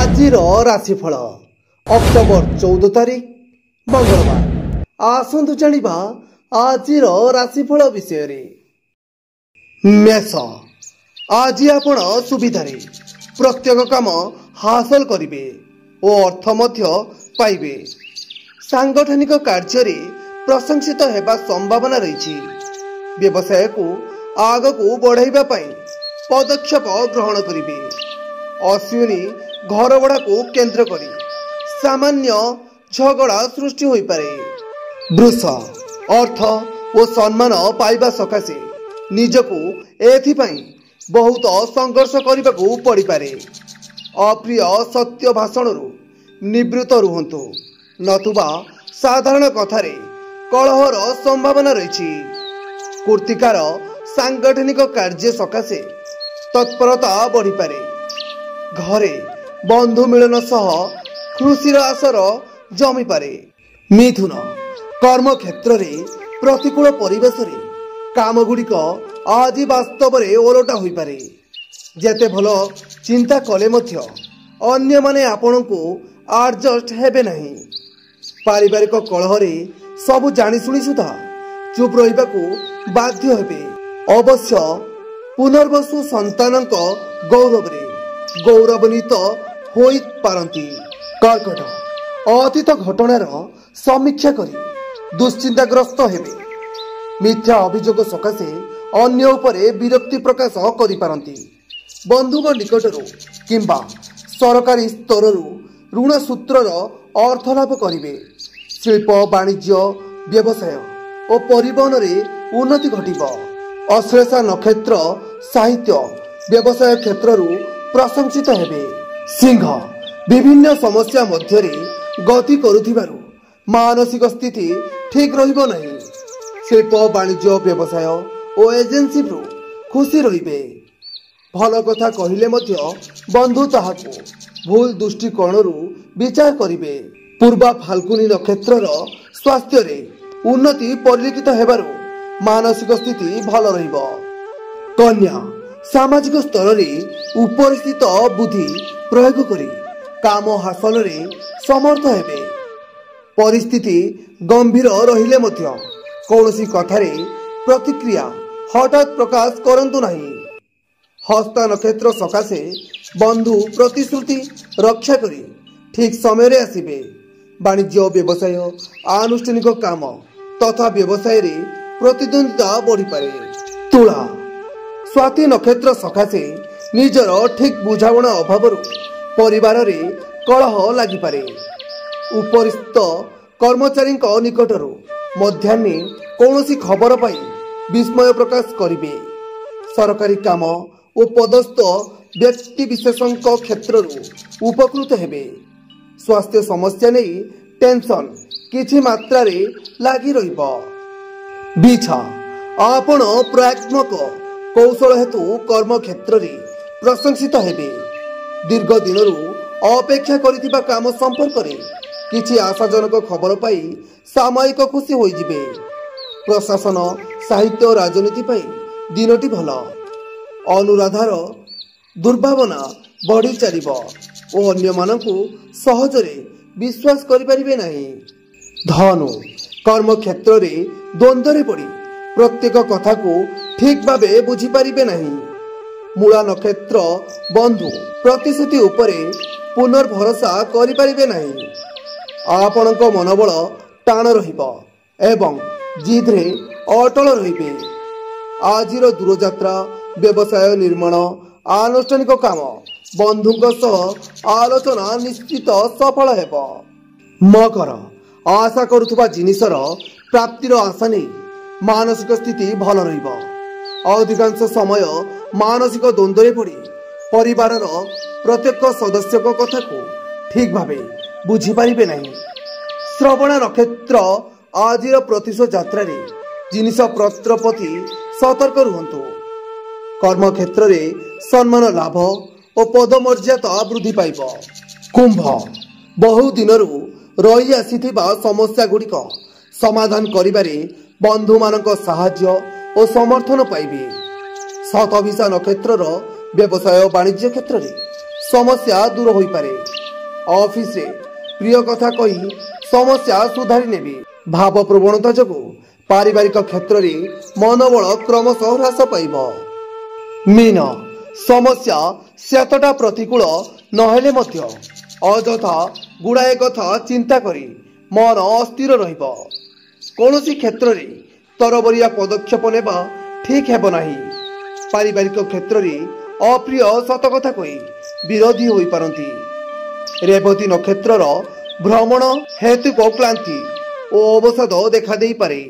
आजिर राशिफल अक्टोबर 14 तारिख मंगलवार। आसंतु जानिबा आजिर राशिफल विषय रे। मेष, आज आपण सुविधारे प्रत्येक काम हासिल करिवे और अर्थ मध्य पाइबे। सांगठनिक कार्य रे प्रशंसित हेबा संभावना रही। व्यवसाय को आग को बढ़ाइबा पई पदक्षेप ग्रहण करिवे। अश्विनी घर भड़ा को केंद्र करी सामान्य झगड़ा सृष्टि होई पारे। वृष, अर्थ और सम्मान पाइबा सकाशे निजको एथिपाई बहुत संघर्ष करने को पड़ पारे। अप्रिय सत्य भाषण निवृत्त रुहंतु नतुबा साधारण कथारे कलहर संभावना रही। कृतिकार सांगठनिक कार्य सकाशे तत्परता बढ़ी पारे। घरे बंधु मिलन सह खुशीर आसर जमी पारे। मिथुन, कर्म क्षेत्र रे प्रतिकूल परिवेश रे काम गुड़िक आज वास्तव रे ओलटा होई पारे। जेते भलो चिंता कले मध्य अन्य माने आपन को एडजस्ट हेबे नहीं। पारिवारिक कलह रे सब जानी सुनी सुधा चुप रहिबा को बाध्य हेबे। अवश्य पुनर्वसु संतानक गौरव रे गौरवान्वित होई पारंती। कर्कट, अतीत घटनार समीक्षा करी दुश्चिंताग्रस्त हेबे। मिथ्या अभियोग सकाशे अन्य उपरे विरक्ति प्रकाश करि पारंती। बंधुक निकटरू किंबा सरकारी स्तररू ऋण सूत्रर अर्थ लाभ करिवे। शिल्प वाणिज्य व्यवसाय और परिवहन रे उन्नति घटिब। अश्लेषा नक्षत्र साहित्य व्यवसाय क्षेत्ररू प्रशंसित हेबे। सिंह, विभिन्न समस्या मध्य गति करुथिबारु मानसिक स्थिति ठीक रहिबो नहीं। शिल्प वाणिज्य व्यवसाय और एजेंसी खुशी रहिबे। भल कथा कहिले मध्य बंधु ताहाको भूल दृष्टिकोणरू विचार करिवे। पूर्वा फाल्गुनी नक्षत्रर स्वास्थ्य रे उन्नति परिलक्षित हेबारु मानसिक स्थिति भल रहिबो। कन्या, सामाजिक स्तर रे उपरिस्थित बुद्धि प्रयोग करी काम हासिल रे समर्थ हेबे। परिस्थिति गंभीर रहिले मध्य कौनसी कथारे प्रतिक्रिया हठात प्रकाश करंतु नहीं। हस्त नक्षत्र सकाशे बंधु प्रतिश्रुति रक्षा करी ठीक समय रे आसिबे। वाणिज्य व्यवसाय आनुष्ठानिक काम तथा व्यवसाय रे प्रतिद्वंदिता बढ़ी पारे। तुला, स्वाति नक्षत्र सकाशे निजर ठीक बुझावणा अभाव परिवार रे कलह लागि पारे। उपरिस्थ कर्मचारी निकटरू मध्याह्ने कौनसी खबर पाई विस्मय प्रकाश करिवे। सरकारी काम और पदस्थ व्यक्ति विशेषण क्षेत्र उपकृत हेबे। स्वास्थ्य समस्या नहीं टेंशन किछि मात्रा रे लागि रहिबो। बिछा, आपण प्रयात्मक कौशल हेतु कर्म क्षेत्र रे प्रशंसित हेबे। दीर्घ दिनरू अपेक्षा करिथिबा काम संपर्क रे किछि आशाजनक खबर पाई सामयिक खुशी होई जिबे। प्रशासन साहित्य और राजनीति पाई दिनटी भल। अनुराधार दुर्भावना बढ़ी चलिबो और अन्य मानकु सहजरे विश्वास करि परिबे नहीं। धनु, कर्म क्षेत्र रे द्वंद्व रे पड़ी प्रत्येक कथा को ठीक भावे बुझी पारिबे नहीं। मूला नक्षत्र बंधु प्रतिश्रुति उपरे पुनर्भरसा करि पारिबे नहीं। आपणक मनोबल टाण रहिबो एवं जिद रे अटल रहिबे। आजिर दूरयात्रा व्यवसाय निर्माण आनुष्ठानिक काम बंधुक सह आलोचना निश्चित सफल हेबो। मकर, आशा करुथुबा जिनिसर प्राप्तिर आशा नहीं मानसिक स्थिति भल रहिबो। अधिकांश समय मानसिक द्वंद्व रे पड़ी परिवार प्रत्येक सदस्य कथा को ठीक भावे बुझी पारिबे नहीं। श्रवण नक्षत्र आजिर प्रतिशोध यात्रा रे जिनिस पत्र प्रति सतर्क रुहंतु। कर्म क्षेत्र रे सम्मान लाभ और पदमर्यादा वृद्धि पाइब। कुंभ, बहु दिनरू रही आसीथिबा समस्या गुड़िक समाधान करिबारे बंधु मानक साहाय्य और समर्थन पाइबे। शतभिषा नक्षत्रर व्यवसाय वाणिज्य क्षेत्र रे समस्या दूर हो पारे। ऑफिस रे प्रिय कथा कही समस्या सुधारी नेबी। भाव प्रवणता जो पारिवारिक क्षेत्र में मनोबल क्रमशः ह्रास पाइब। मीन समस्या सेतटा प्रतिकूल नहेले मध्य अଯଥା गुड़ाए कथा चिंता करी मन अस्थिर रहिब। कौनसी क्षेत्र में तरबरिया पदक्षेप नेबा ठीक हेब नाही। पारिवारिक क्षेत्र में अप्रिय सत कथा कही विरोधी होई पारंती। रेवती नक्षत्रर भ्रमण हेतुक क्लांति और अवसाद देखा दे पारे।